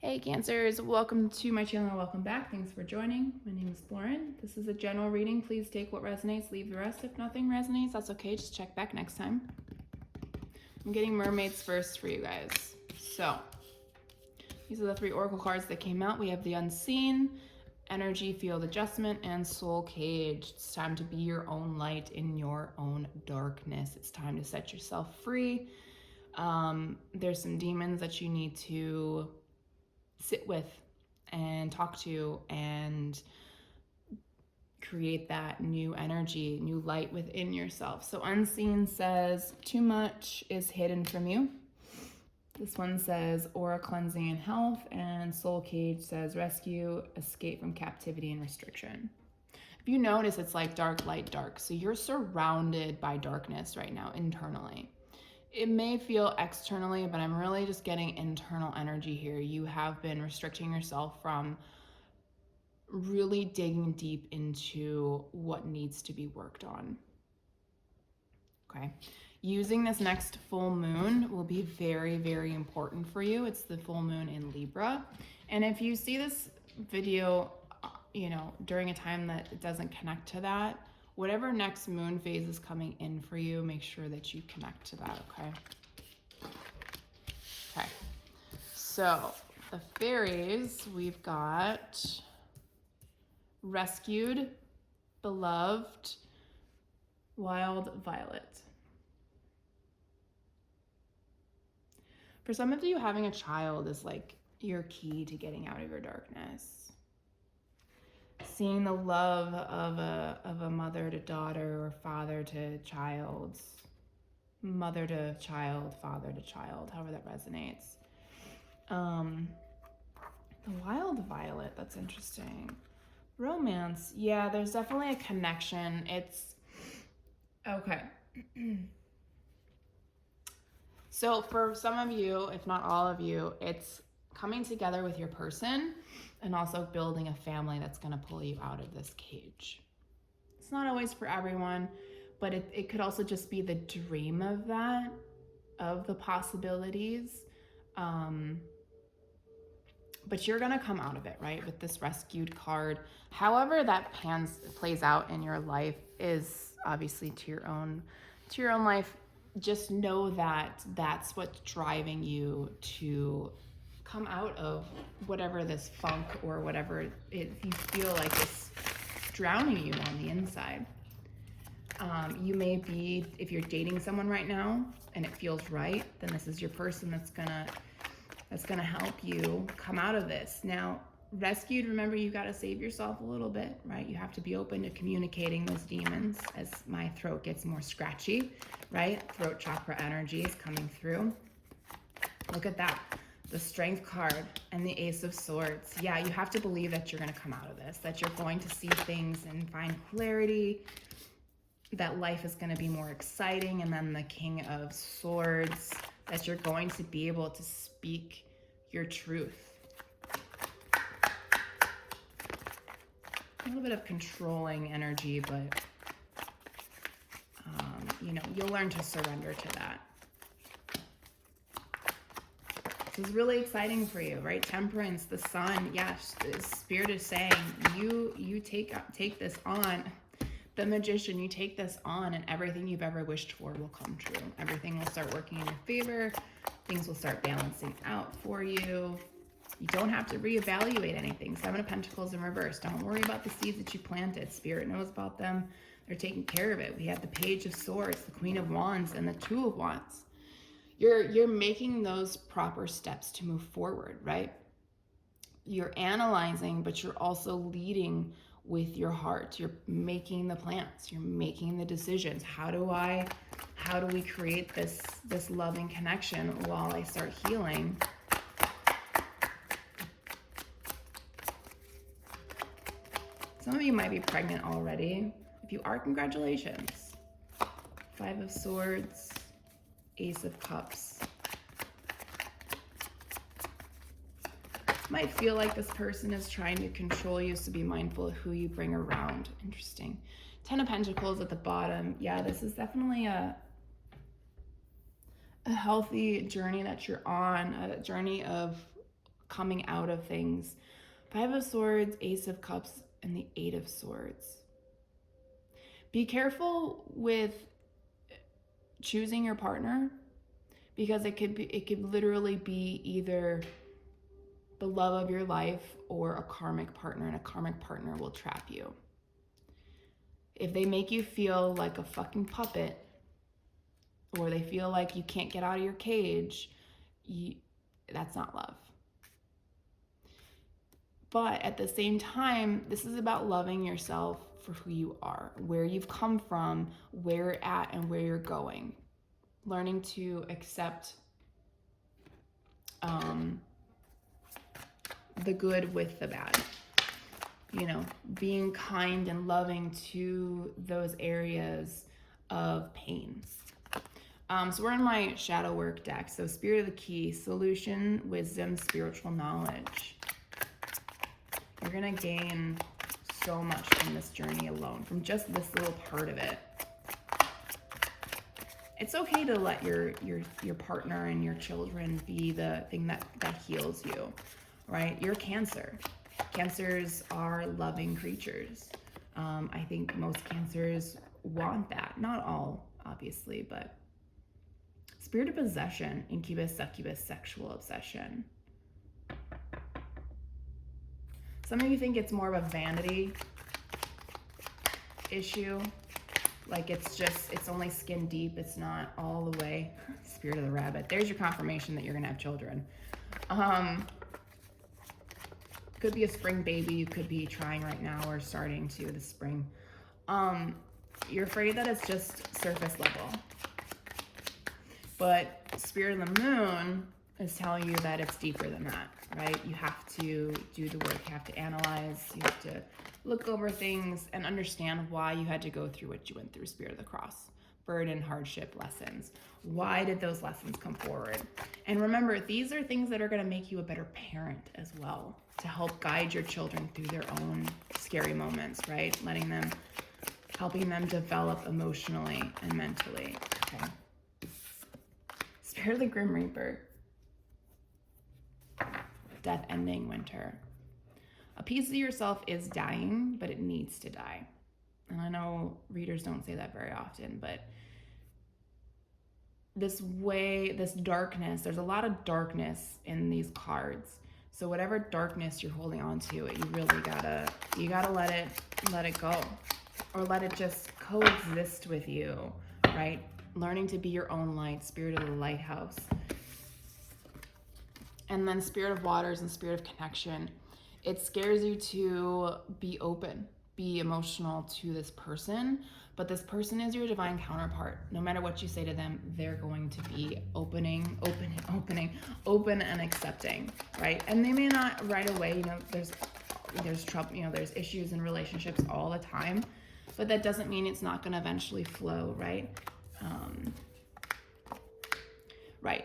Hey Cancers, welcome to my channel, welcome back. Thanks for joining. My name is Lauren. This is a general reading. Please take what resonates, leave the rest. If nothing resonates, that's okay. Just check back next time. I'm getting mermaids first for you guys. So, these are the 3 oracle cards that came out. We have the Unseen, Energy Field Adjustment, and Soul Cage. It's time to be your own light in your own darkness. It's time to set yourself free. There's some demons that you need to sit with and talk to and create that new energy, new light within yourself. So Unseen says too much is hidden from you. This one says aura cleansing and health, and Soul Cage says rescue, escape from captivity and restriction. If you notice, it's like dark, light, dark. So you're surrounded by darkness right now internally. It may feel externally, but I'm really just getting internal energy here. You have been restricting yourself from really digging deep into what needs to be worked on. Okay. Using this next full moon will be very, very important for you. It's the full moon in Libra. And if you see this video, during a time that it doesn't connect to that, whatever next moon phase is coming in for you, make sure that you connect to that, okay? Okay, so the fairies, we've got rescued, beloved, wild violet. For some of you, having a child is like your key to getting out of your darkness. Seeing the love of a mother to daughter or father to child, mother to child, father to child, however that resonates. The wild violet, that's interesting. Romance, yeah, there's definitely a connection. It's okay. So for some of you, if not all of you, it's coming together with your person and also building a family that's going to pull you out of this cage. It's not always for everyone, but it could also just be the dream of that, of the possibilities. But you're going to come out of it, right? With this rescued card. However that plays out in your life is obviously to your own life. Just know that that's what's driving you to come out of whatever this funk or whatever you feel like is drowning you on the inside. You may be, if you're dating someone right now and it feels right, then this is your person that's gonna help you come out of this. Now, rescued, remember, you got to save yourself a little bit, right? You have to be open to communicating those demons as my throat gets more scratchy, right? Throat chakra energy is coming through. Look at that. The Strength card and the Ace of Swords. Yeah, you have to believe that you're going to come out of this, that you're going to see things and find clarity, that life is going to be more exciting. And then the King of Swords, that you're going to be able to speak your truth. A little bit of controlling energy, but you'll learn to surrender to that. This is really exciting for you, right? Temperance, the sun. Yes, the Spirit is saying you take this on. The Magician, you take this on, and everything you've ever wished for will come true. Everything will start working in your favor. Things will start balancing out for you. You don't have to reevaluate anything. 7 of Pentacles in reverse. Don't worry about the seeds that you planted. Spirit knows about them. They're taking care of it. We have the Page of Swords, the Queen of Wands, and the Two of Wands. You're making those proper steps to move forward, right? You're analyzing, but you're also leading with your heart. You're making the plans. You're making the decisions. How do we create this loving connection while I start healing? Some of you might be pregnant already. If you are, congratulations. 5 of Swords, Ace of Cups. Might feel like this person is trying to control you, so be mindful of who you bring around. Interesting. 10 of Pentacles at the bottom. Yeah, this is definitely a healthy journey that you're on, a journey of coming out of things. Five of Swords, Ace of Cups, and the Eight of Swords. Be careful with choosing your partner, because it could literally be either the love of your life or a karmic partner, and a karmic partner will trap you. If they make you feel like a fucking puppet, or they feel like you can't get out of your cage, that's not love. But at the same time, this is about loving yourself for who you are, where you've come from, where you're at, and where you're going. Learning to accept the good with the bad. You know, being kind and loving to those areas of pain. So we're in my shadow work deck. So Spirit of the Key, solution, wisdom, spiritual knowledge. You're gonna gain so much from this journey alone, from just this little part of it. It's okay to let your partner and your children be the thing that heals you, right? You're Cancer. Cancers are loving creatures. I think most Cancers want that. Not all, obviously, but Spirit of possession, incubus, succubus, sexual obsession. Some of you think it's more of a vanity issue. Like it's only skin deep. It's not all the way. Spirit of the rabbit. There's your confirmation that you're gonna have children. Could be a spring baby. You could be trying right now or starting to this spring. You're afraid that it's just surface level. But Spirit of the Moon is telling you that it's deeper than that, right? You have to do the work. You have to analyze. You have to look over things and understand why you had to go through what you went through. Spirit of the Cross, burden, hardship, lessons. Why did those lessons come forward? And remember, these are things that are going to make you a better parent as well, to help guide your children through their own scary moments, right? Helping them develop emotionally and mentally. Okay. Spirit of the Grim Reaper. Death ending, winter. A piece of yourself is dying, but it needs to die. And I know readers don't say that very often, but this darkness, there's a lot of darkness in these cards. So whatever darkness you're holding on to, you really gotta let it go, or let it just coexist with you, right? Learning to be your own light, Spirit of the Lighthouse. And then Spirit of Waters and Spirit of Connection. It scares you to be open, be emotional to this person, but this person is your divine counterpart. No matter what you say to them, they're going to be open and accepting, right? And they may not right away, there's trouble, there's issues in relationships all the time, but that doesn't mean it's not going to eventually flow, right? Right.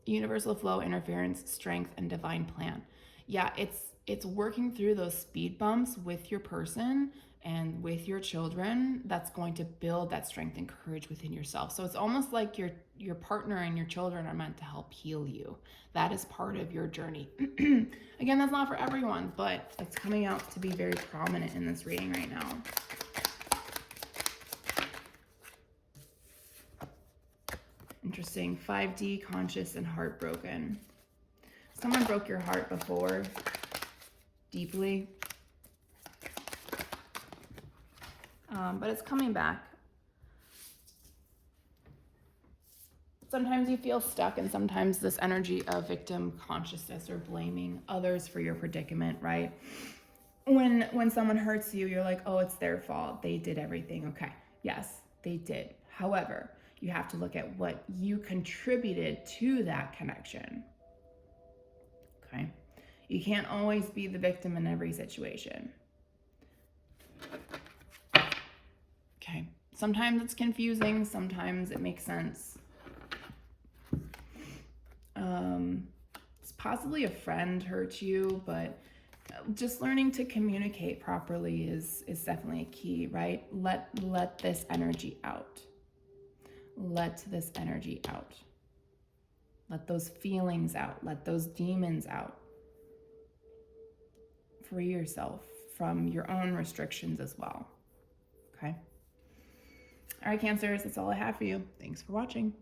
Universal flow, interference, strength, and divine plan. Yeah, it's working through those speed bumps with your person and with your children that's going to build that strength and courage within yourself. So it's almost like your partner and your children are meant to help heal you. That is part of your journey. Again, that's not for everyone, but it's coming out to be very prominent in this reading right now. Interesting. 5D, conscious, and heartbroken. Someone broke your heart before, deeply. But it's coming back. Sometimes you feel stuck, and sometimes this energy of victim consciousness or blaming others for your predicament, right? When someone hurts you, you're like, oh, it's their fault. They did everything. Okay. Yes, they did. However, you have to look at what you contributed to that connection. Okay? You can't always be the victim in every situation. Okay? Sometimes it's confusing, sometimes it makes sense. It's possibly a friend hurt you, but just learning to communicate properly is definitely a key, right? Let this energy out. Let this energy out. Let those feelings out. Let those demons out. Free yourself from your own restrictions as well. Okay? All right, Cancers, that's all I have for you. Thanks for watching.